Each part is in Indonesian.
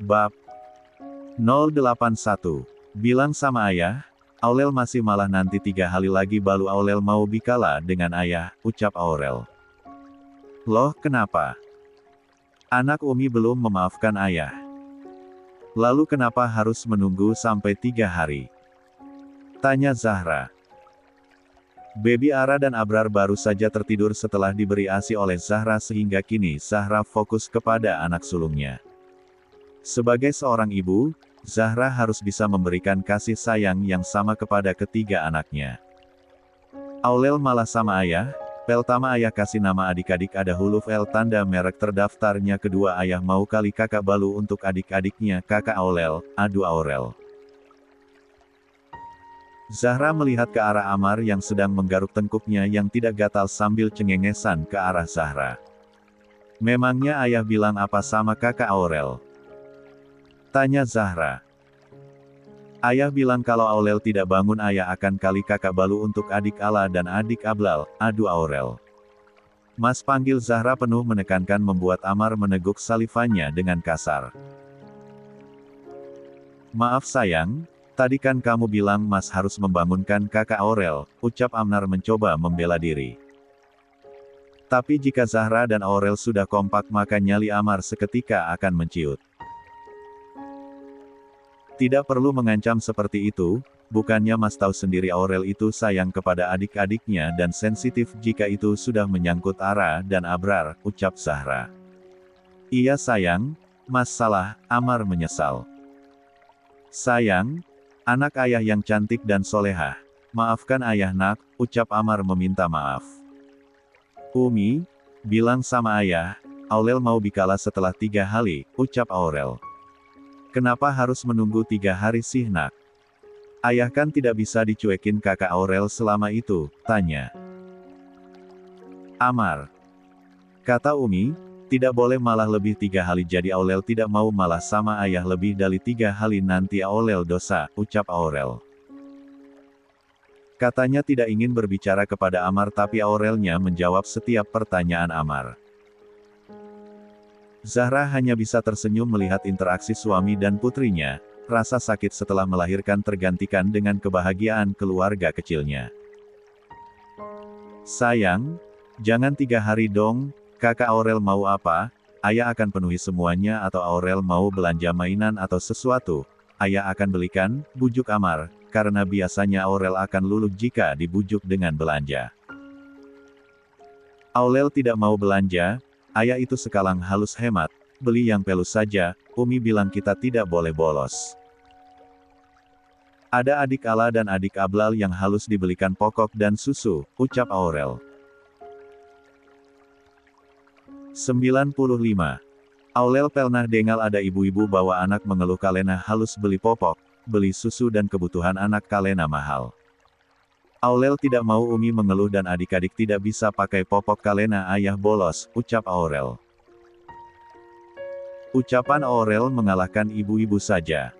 Bab 081. Bilang sama ayah, Aurel masih malah nanti 3 hari lagi baru Aurel mau bikala dengan ayah, ucap Aurel. Loh kenapa? Anak Umi belum memaafkan ayah. Lalu kenapa harus menunggu sampai 3 hari? Tanya Zahra. Baby Ara dan Abrar baru saja tertidur setelah diberi ASI oleh Zahra sehingga kini Zahra fokus kepada anak sulungnya. Sebagai seorang ibu, Zahra harus bisa memberikan kasih sayang yang sama kepada ketiga anaknya. Aurel malah sama ayah, pertama ayah kasih nama adik-adik ada huruf L tanda merek terdaftarnya, kedua ayah mau kali kakak balu untuk adik-adiknya kakak Aurel, adu Aurel. Zahra melihat ke arah Amar yang sedang menggaruk tengkuknya yang tidak gatal sambil cengengesan ke arah Zahra. Memangnya ayah bilang apa sama kakak Aurel? Tanya Zahra. Ayah bilang kalau Aurel tidak bangun ayah akan kali kakak balu untuk adik Ala dan adik Ablal, adu Aurel. Mas panggil Zahra penuh menekankan membuat Amar meneguk salivannya dengan kasar. Maaf sayang, tadi kan kamu bilang Mas harus membangunkan kakak Aurel, ucap Amar mencoba membela diri. Tapi jika Zahra dan Aurel sudah kompak maka nyali Amar seketika akan menciut. Tidak perlu mengancam seperti itu, bukannya Mas tahu sendiri Aurel itu sayang kepada adik-adiknya dan sensitif jika itu sudah menyangkut Ara dan Abrar, ucap Zahra. Iya sayang, Mas salah, Amar menyesal. Sayang, anak ayah yang cantik dan solehah. Maafkan ayah nak, ucap Amar meminta maaf. Umi, bilang sama ayah, Aurel mau bikala setelah 3 hari, ucap Aurel. Kenapa harus menunggu 3 hari sih nak? Ayah kan tidak bisa dicuekin kakak Aurel selama itu, tanya Amar. Kata Umi, tidak boleh malah lebih 3 hari jadi Aurel tidak mau malah sama ayah lebih dari 3 hari nanti Aurel dosa, ucap Aurel. Katanya tidak ingin berbicara kepada Amar tapi Aurelnya menjawab setiap pertanyaan Amar. Zahra hanya bisa tersenyum melihat interaksi suami dan putrinya, rasa sakit setelah melahirkan tergantikan dengan kebahagiaan keluarga kecilnya. Sayang, jangan 3 hari dong, kakak Aurel mau apa, ayah akan penuhi semuanya atau Aurel mau belanja mainan atau sesuatu, ayah akan belikan, bujuk Amar, karena biasanya Aurel akan luluh jika dibujuk dengan belanja. Aurel tidak mau belanja. Ayah itu sekalang halus hemat, beli yang pelus saja, Umi bilang kita tidak boleh bolos. Ada adik Ala dan adik Ablal yang halus dibelikan pokok dan susu, ucap Aurel. 95. Aurel pernah dengar ada ibu-ibu bawa anak mengeluh kalena halus beli popok, beli susu dan kebutuhan anak kalena mahal. Aurel tidak mau Umi mengeluh dan adik-adik tidak bisa pakai popok kalena ayah bolos, ucap Aurel. Ucapan Aurel mengalahkan ibu-ibu saja.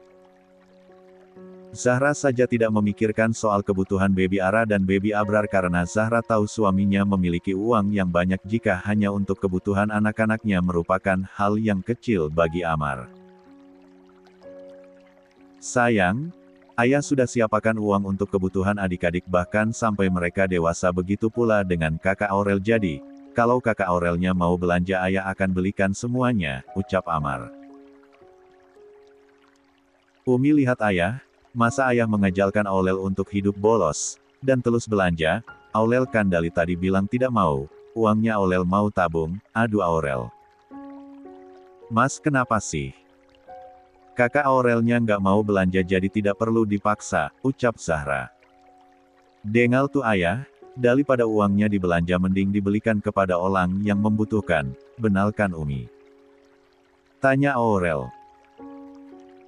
Zahra saja tidak memikirkan soal kebutuhan baby Ara dan baby Abrar karena Zahra tahu suaminya memiliki uang yang banyak jika hanya untuk kebutuhan anak-anaknya merupakan hal yang kecil bagi Amar. Sayang, ayah sudah siapkan uang untuk kebutuhan adik-adik bahkan sampai mereka dewasa begitu pula dengan kakak Aurel jadi, kalau kakak Aurelnya mau belanja ayah akan belikan semuanya, ucap Amar. Umi lihat ayah, masa ayah mengajalkan Aurel untuk hidup bolos, dan terus belanja, Aurel kan dari tadi bilang tidak mau, uangnya Aurel mau tabung, adu Aurel. Mas kenapa sih? Kakak Aurelnya nggak mau belanja jadi tidak perlu dipaksa, ucap Zahra. Dengal tuh ayah, daripada uangnya dibelanja mending dibelikan kepada orang yang membutuhkan, benarkan Umi? Tanya Aurel.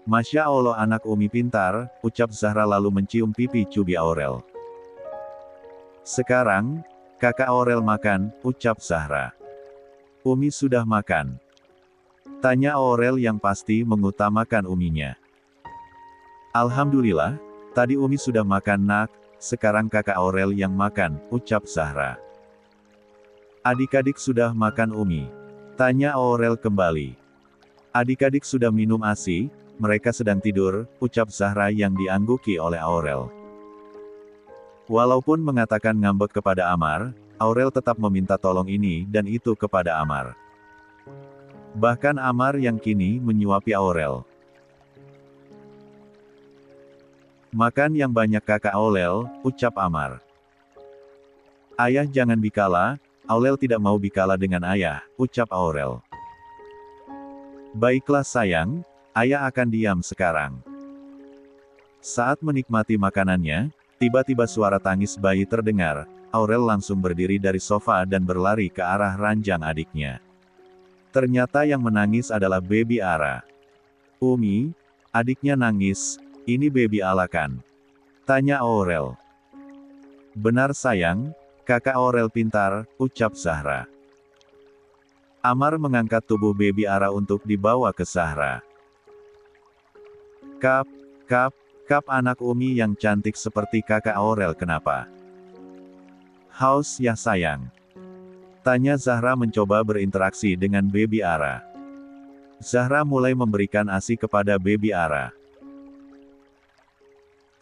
Masya Allah anak Umi pintar, ucap Zahra lalu mencium pipi cubi Aurel. Sekarang, kakak Aurel makan, ucap Zahra. Umi sudah makan. Tanya Aurel yang pasti mengutamakan Uminya. Alhamdulillah, tadi Umi sudah makan nak, sekarang kakak Aurel yang makan, ucap Zahra. Adik-adik sudah makan Umi? Tanya Aurel kembali. Adik-adik sudah minum ASI, mereka sedang tidur, ucap Zahra yang diangguki oleh Aurel. Walaupun mengatakan ngambek kepada Amar, Aurel tetap meminta tolong ini dan itu kepada Amar. Bahkan Amar yang kini menyuapi Aurel. Makan yang banyak kakak Aurel, ucap Amar. Ayah jangan bikala, Aurel tidak mau bikala dengan ayah, ucap Aurel. Baiklah sayang, ayah akan diam sekarang. Saat menikmati makanannya, tiba-tiba suara tangis bayi terdengar, Aurel langsung berdiri dari sofa dan berlari ke arah ranjang adiknya. Ternyata yang menangis adalah Baby Ara. Umi, adiknya nangis, ini Baby Ala kan? Tanya Aurel. Benar sayang, kakak Aurel pintar, ucap Zahra. Amar mengangkat tubuh Baby Ara untuk dibawa ke Zahra. Kap, anak Umi yang cantik seperti kakak Aurel kenapa? Haus ya sayang? Tanya Zahra mencoba berinteraksi dengan Baby Ara. Zahra mulai memberikan ASI kepada Baby Ara.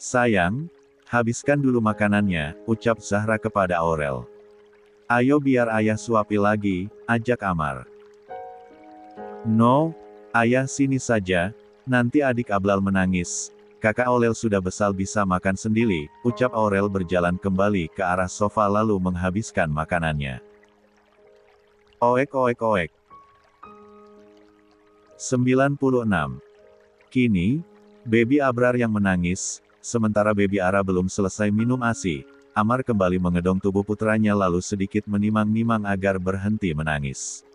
Sayang, habiskan dulu makanannya, ucap Zahra kepada Aurel. Ayo biar ayah suapi lagi, ajak Amar. No, ayah sini saja, nanti adik Ablal menangis. Kakak Aurel sudah besar bisa makan sendiri, ucap Aurel berjalan kembali ke arah sofa lalu menghabiskan makanannya. Oek. 96. Kini, Baby Abrar yang menangis, sementara Baby Ara belum selesai minum ASI, Amar kembali mengedong tubuh putranya lalu sedikit menimang-nimang agar berhenti menangis.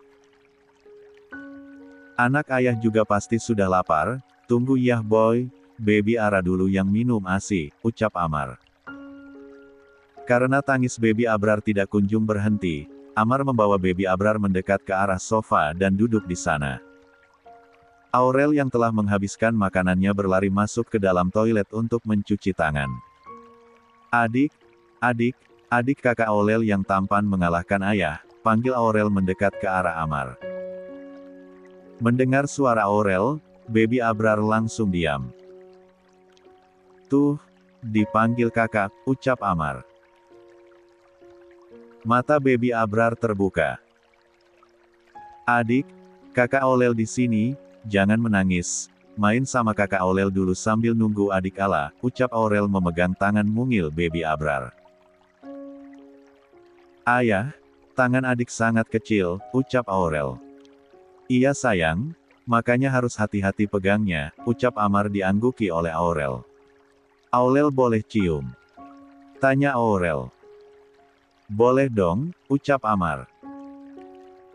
Anak ayah juga pasti sudah lapar, tunggu yah boy, Baby Ara dulu yang minum ASI, ucap Amar. Karena tangis Baby Abrar tidak kunjung berhenti, Amar membawa Baby Abrar mendekat ke arah sofa dan duduk di sana. Aurel yang telah menghabiskan makanannya berlari masuk ke dalam toilet untuk mencuci tangan. Adik kakak Aurel yang tampan mengalahkan ayah, panggil Aurel mendekat ke arah Amar. Mendengar suara Aurel, Baby Abrar langsung diam. Tuh, dipanggil kakak, ucap Amar. Mata Baby Abrar terbuka. Adik, kakak Aurel di sini, jangan menangis. Main sama kakak Aurel dulu sambil nunggu adik Ala, ucap Aurel memegang tangan mungil Baby Abrar. Ayah, tangan adik sangat kecil, ucap Aurel. Iya sayang, makanya harus hati-hati pegangnya, ucap Amar diangguki oleh Aurel. Aurel boleh cium? Tanya Aurel. Boleh dong, ucap Amar.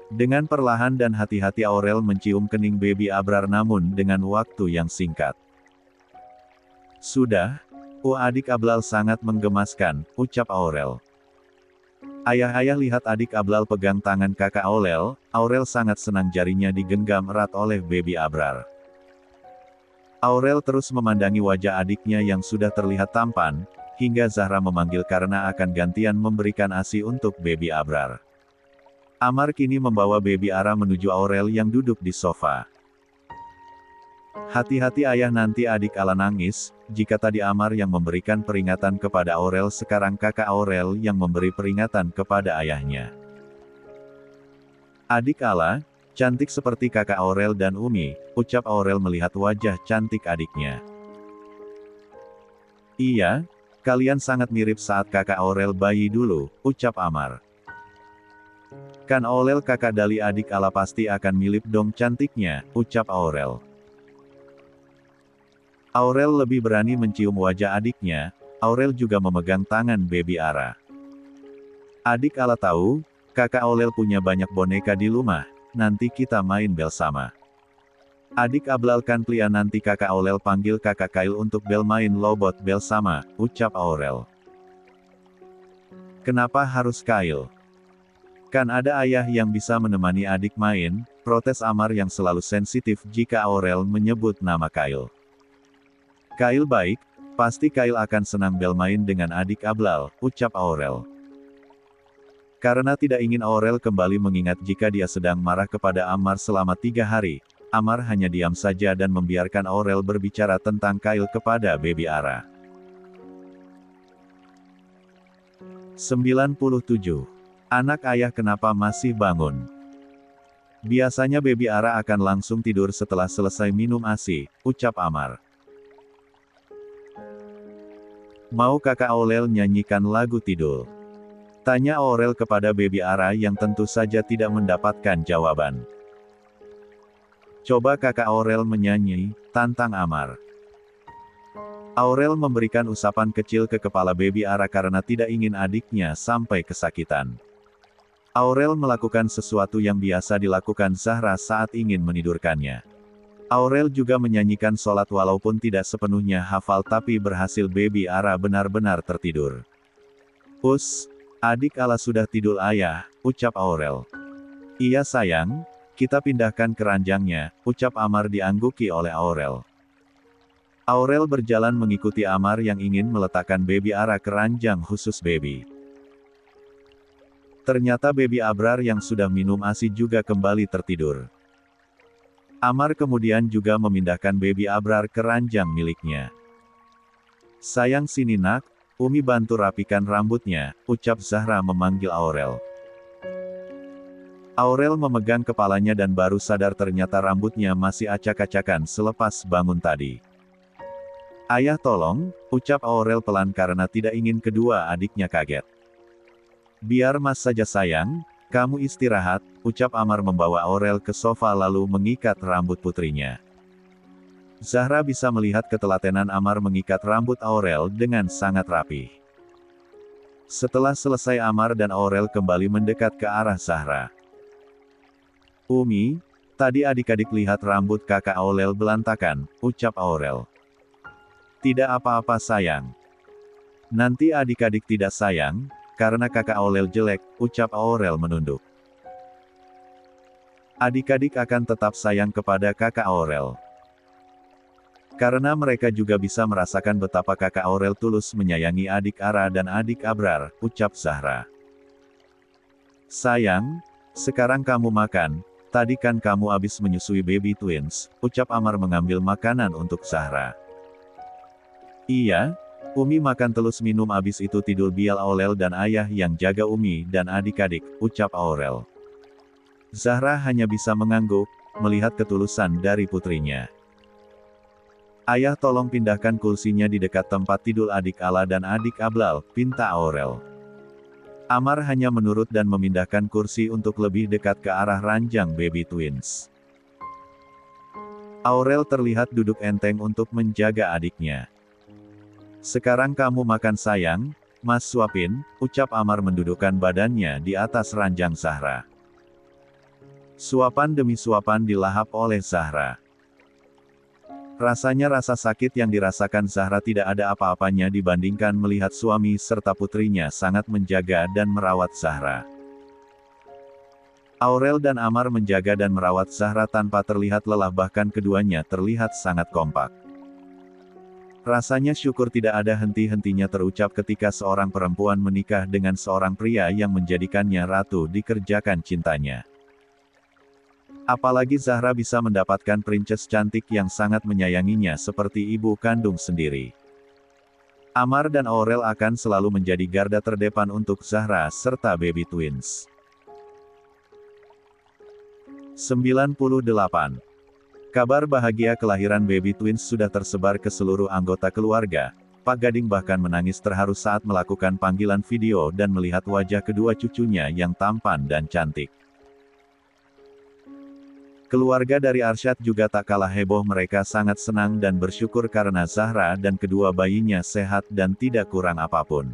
Dengan perlahan dan hati-hati Aurel mencium kening Baby Abrar namun dengan waktu yang singkat. Sudah, adik Ablal sangat menggemaskan, ucap Aurel. Ayah lihat adik Ablal pegang tangan kakak Aurel sangat senang jarinya digenggam erat oleh Baby Abrar. Aurel terus memandangi wajah adiknya yang sudah terlihat tampan, hingga Zahra memanggil karena akan gantian memberikan ASI untuk Baby Abrar. Amar kini membawa Baby Ara menuju Aurel yang duduk di sofa. Hati-hati ayah nanti adik Ala nangis, jika tadi Amar yang memberikan peringatan kepada Aurel sekarang kakak Aurel yang memberi peringatan kepada ayahnya. Adik Ala, cantik seperti kakak Aurel dan Umi, ucap Aurel melihat wajah cantik adiknya. Iya, kalian sangat mirip saat kakak Aurel bayi dulu, ucap Amar. Kan Aurel kakak Dali adik Ala pasti akan mirip dong cantiknya, ucap Aurel. Aurel lebih berani mencium wajah adiknya, Aurel juga memegang tangan Baby Ara. Adik Ala tahu, kakak Aurel punya banyak boneka di rumah, nanti kita main bersama. Adik Ablal kan plia nanti kakak Aurel panggil kakak Kail untuk bel main lobot bersama, ucap Aurel. Kenapa harus Kail? Kan ada ayah yang bisa menemani adik main, protes Amar yang selalu sensitif jika Aurel menyebut nama Kail. Kail baik, pasti Kail akan senang bel main dengan adik Ablal, ucap Aurel. Karena tidak ingin Aurel kembali mengingat jika dia sedang marah kepada Amar selama 3 hari, Amar hanya diam saja dan membiarkan Aurel berbicara tentang Kyle kepada Baby Ara. 97. Anak ayah kenapa masih bangun? Biasanya Baby Ara akan langsung tidur setelah selesai minum ASI, ucap Amar. Mau kakak Aurel nyanyikan lagu tidur? Tanya Aurel kepada Baby Ara yang tentu saja tidak mendapatkan jawaban. Coba kakak Aurel menyanyi, tantang Amar. Aurel memberikan usapan kecil ke kepala Baby Ara karena tidak ingin adiknya sampai kesakitan. Aurel melakukan sesuatu yang biasa dilakukan Zahra saat ingin menidurkannya. Aurel juga menyanyikan sholat walaupun tidak sepenuhnya hafal tapi berhasil Baby Ara benar-benar tertidur. Adik Ala sudah tidur ayah, ucap Aurel. Iya sayang, kita pindahkan keranjangnya, ucap Amar diangguki oleh Aurel. Aurel berjalan mengikuti Amar yang ingin meletakkan Baby Ara keranjang khusus Baby. Ternyata Baby Abrar yang sudah minum ASI juga kembali tertidur. Amar kemudian juga memindahkan Baby Abrar ke ranjang miliknya. Sayang sini nak, Umi bantu rapikan rambutnya, ucap Zahra memanggil Aurel. Aurel memegang kepalanya dan baru sadar ternyata rambutnya masih acak-acakan selepas bangun tadi. Ayah tolong, ucap Aurel pelan karena tidak ingin kedua adiknya kaget. Biar Mas saja sayang, kamu istirahat, ucap Amar membawa Aurel ke sofa lalu mengikat rambut putrinya. Zahra bisa melihat ketelatenan Amar mengikat rambut Aurel dengan sangat rapi. Setelah selesai Amar dan Aurel kembali mendekat ke arah Zahra. Umi, tadi adik-adik lihat rambut kakak Aurel belantakan, ucap Aurel. Tidak apa-apa sayang. Nanti adik-adik tidak sayang, karena kakak Aurel jelek, ucap Aurel menunduk. Adik-adik akan tetap sayang kepada kakak Aurel. Karena mereka juga bisa merasakan betapa kakak Aurel tulus menyayangi adik Ara dan adik Abrar, ucap Zahra. Sayang, sekarang kamu makan, tadi kan kamu habis menyusui baby twins, ucap Amar mengambil makanan untuk Zahra. Iya, Umi makan terus minum abis itu tidur biar Aurel dan ayah yang jaga Umi dan adik-adik, ucap Aurel. Zahra hanya bisa mengangguk, melihat ketulusan dari putrinya. Ayah tolong pindahkan kursinya di dekat tempat tidur adik Ala dan adik Ablal, pinta Aurel. Amar hanya menurut dan memindahkan kursi untuk lebih dekat ke arah ranjang baby twins. Aurel terlihat duduk enteng untuk menjaga adiknya. Sekarang kamu makan sayang, Mas suapin, ucap Amar mendudukkan badannya di atas ranjang Zahra. Suapan demi suapan dilahap oleh Zahra. Rasanya rasa sakit yang dirasakan Zahra tidak ada apa-apanya dibandingkan melihat suami serta putrinya sangat menjaga dan merawat Zahra. Aurel dan Amar menjaga dan merawat Zahra tanpa terlihat lelah bahkan keduanya terlihat sangat kompak. Rasanya syukur tidak ada henti-hentinya terucap ketika seorang perempuan menikah dengan seorang pria yang menjadikannya ratu dikerjakan cintanya. Apalagi Zahra bisa mendapatkan princess cantik yang sangat menyayanginya seperti ibu kandung sendiri. Amar dan Aurel akan selalu menjadi garda terdepan untuk Zahra serta baby twins. 98. Kabar bahagia kelahiran baby twins sudah tersebar ke seluruh anggota keluarga. Pak Gading bahkan menangis terharu saat melakukan panggilan video dan melihat wajah kedua cucunya yang tampan dan cantik. Keluarga dari Arsyad juga tak kalah heboh, mereka sangat senang dan bersyukur karena Zahra dan kedua bayinya sehat dan tidak kurang apapun.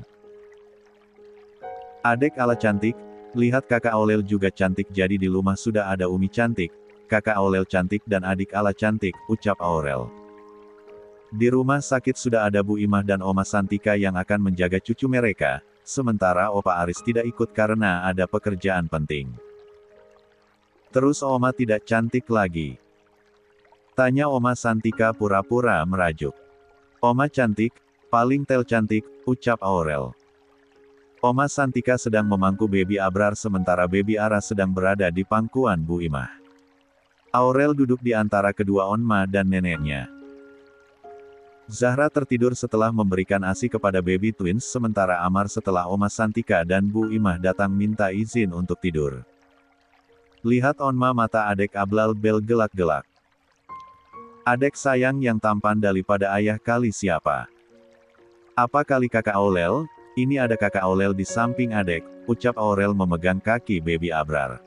Adek Ala cantik, lihat kakak Aurel juga cantik jadi di rumah sudah ada Umi cantik, kakak Aurel cantik dan adik Ala cantik, ucap Aurel. Di rumah sakit sudah ada Bu Imah dan Oma Santika yang akan menjaga cucu mereka, sementara Opa Aris tidak ikut karena ada pekerjaan penting. Terus Oma tidak cantik lagi? Tanya Oma Santika pura-pura merajuk. Oma cantik, paling tel cantik, ucap Aurel. Oma Santika sedang memangku baby Abrar sementara baby Ara sedang berada di pangkuan Bu Imah. Aurel duduk di antara kedua Onma dan neneknya. Zahra tertidur setelah memberikan ASI kepada baby twins sementara Amar setelah Oma Santika dan Bu Imah datang minta izin untuk tidur. Lihat Onma mata adek Ablal Bel gelak-gelak. Adek sayang yang tampan daripada ayah kali siapa? Apa kali kakak Aurel? Ini ada kakak Aurel di samping adek, ucap Aurel memegang kaki baby Abrar.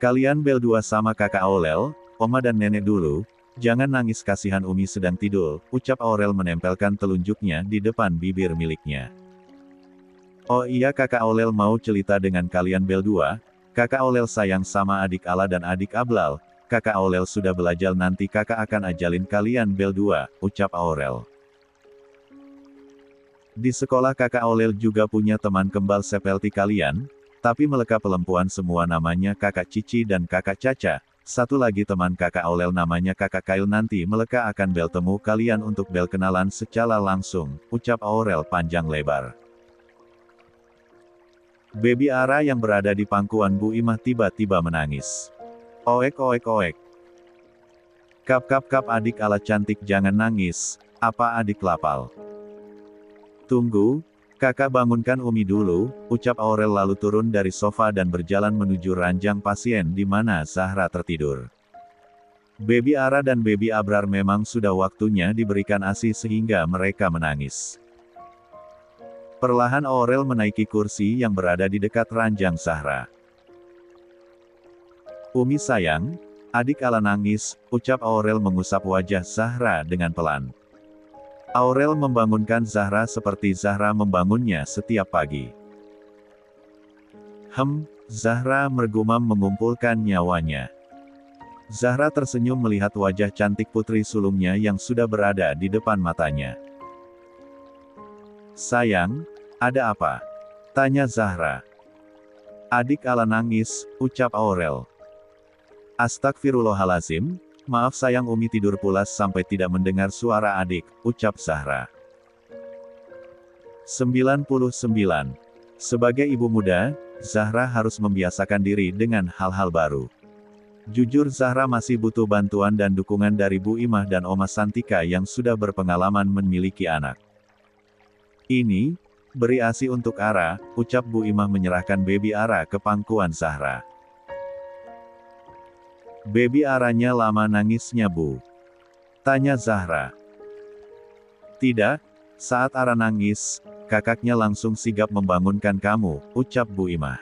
Kalian berdua sama kakak Aurel, Oma dan nenek dulu. Jangan nangis kasihan Umi sedang tidur, ucap Aurel menempelkan telunjuknya di depan bibir miliknya. Oh iya kakak Aurel mau cerita dengan kalian berdua, kakak Aurel sayang sama adik Ala dan adik Ablal, kakak Aurel sudah belajar nanti kakak akan ajalin kalian berdua, ucap Aurel. Di sekolah kakak Aurel juga punya teman kembar seperti kalian, tapi mereka perempuan semua namanya kakak Cici dan kakak Caca. Satu lagi teman kakak Aurel namanya kakak Kail nanti mereka akan bertemu kalian untuk berkenalan secara langsung, ucap Aurel panjang lebar. Baby Ara yang berada di pangkuan Bu Imah tiba-tiba menangis. Oek oek oek. Kap kap kap adik Ala cantik jangan nangis, apa adik lapal? Tunggu, kakak bangunkan Umi dulu, ucap Aurel lalu turun dari sofa dan berjalan menuju ranjang pasien di mana Zahra tertidur. Baby Ara dan Baby Abrar memang sudah waktunya diberikan ASI sehingga mereka menangis. Perlahan Aurel menaiki kursi yang berada di dekat ranjang Zahra. Umi sayang, adik Ala nangis, ucap Aurel mengusap wajah Zahra dengan pelan. Aurel membangunkan Zahra seperti Zahra membangunnya setiap pagi. Zahra mergumam mengumpulkan nyawanya. Zahra tersenyum melihat wajah cantik putri sulungnya yang sudah berada di depan matanya. Sayang, ada apa? Tanya Zahra. Adik Ala nangis, ucap Aurel. Astagfirullahalazim, maaf sayang Umi tidur pulas sampai tidak mendengar suara adik, ucap Zahra. 99. Sebagai ibu muda, Zahra harus membiasakan diri dengan hal-hal baru. Jujur Zahra masih butuh bantuan dan dukungan dari Bu Imah dan Oma Santika yang sudah berpengalaman memiliki anak. Ini, beri ASI untuk Ara, ucap Bu Imah menyerahkan baby Ara ke pangkuan Zahra. Baby Aranya lama nangisnya Bu? Tanya Zahra. Tidak, saat Ara nangis, kakaknya langsung sigap membangunkan kamu, ucap Bu Imah.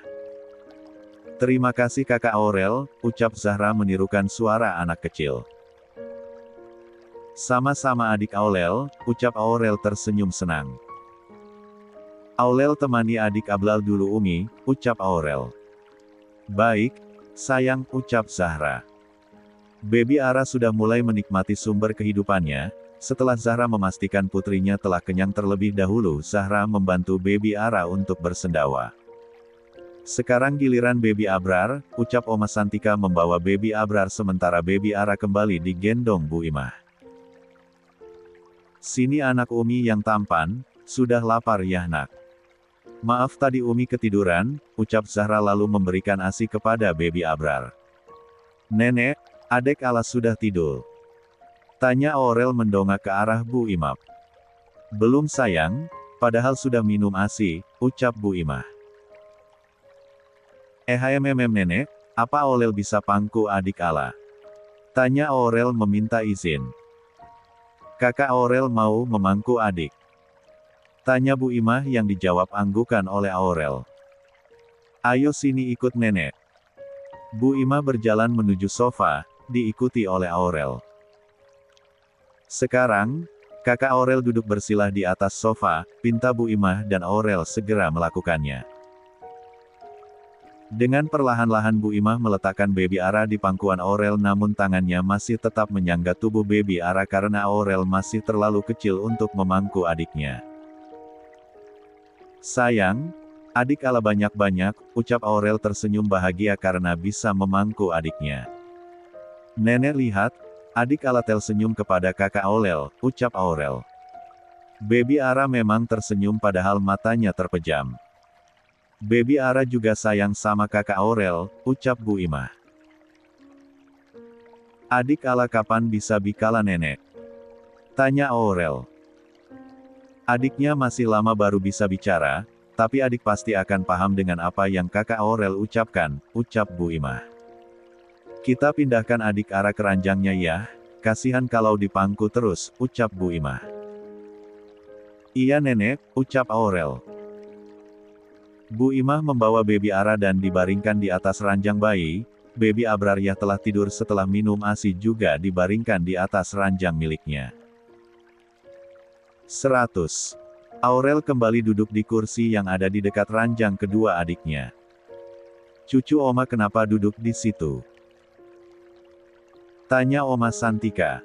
Terima kasih kakak Aurel, ucap Zahra menirukan suara anak kecil. Sama-sama adik Aurel, ucap Aurel tersenyum senang. Aurel temani adik Ablal dulu Umi, ucap Aurel. Baik, sayang, ucap Zahra. Baby Ara sudah mulai menikmati sumber kehidupannya. Setelah Zahra memastikan putrinya telah kenyang terlebih dahulu, Zahra membantu baby Ara untuk bersendawa. Sekarang giliran baby Abrar, ucap Oma Santika membawa baby Abrar sementara baby Ara kembali digendong Bu Imah. Sini anak Umi yang tampan, sudah lapar ya nak? Maaf tadi Umi ketiduran, ucap Zahra lalu memberikan ASI kepada baby Abrar. Nenek, adek Ala sudah tidur? Tanya Aurel mendongak ke arah Bu Imah. Belum sayang, padahal sudah minum ASI, ucap Bu Imah. Nenek, apa Aurel bisa pangku adik Ala? Tanya Aurel meminta izin. Kakak Aurel mau memangku adik? Tanya Bu Imah yang dijawab anggukan oleh Aurel. Ayo sini ikut nenek. Bu Imah berjalan menuju sofa, diikuti oleh Aurel. Sekarang, kakak Aurel duduk bersilah di atas sofa, pinta Bu Imah dan Aurel segera melakukannya. Dengan perlahan-lahan Bu Imah meletakkan baby Ara di pangkuan Aurel namun tangannya masih tetap menyangga tubuh baby Ara karena Aurel masih terlalu kecil untuk memangku adiknya. Sayang, adik Ala banyak-banyak, ucap Aurel tersenyum bahagia karena bisa memangku adiknya. Nenek lihat, adik Ala tersenyum kepada kakak Aurel, ucap Aurel. Baby Ara memang tersenyum padahal matanya terpejam. Baby Ara juga sayang sama kakak Aurel, ucap Bu Imah. Adik Ala kapan bisa bikala nenek? Tanya Aurel. Adiknya masih lama baru bisa bicara, tapi adik pasti akan paham dengan apa yang kakak Aurel ucapkan, ucap Bu Imah. Kita pindahkan adik Ara ke ranjangnya ya, kasihan kalau dipangku terus, ucap Bu Imah. Iya nenek, ucap Aurel. Bu Imah membawa baby Ara dan dibaringkan di atas ranjang bayi. Baby Abraryah telah tidur setelah minum ASI juga dibaringkan di atas ranjang miliknya. 100. Aurel kembali duduk di kursi yang ada di dekat ranjang kedua adiknya. Cucu Oma kenapa duduk di situ? Tanya Oma Santika.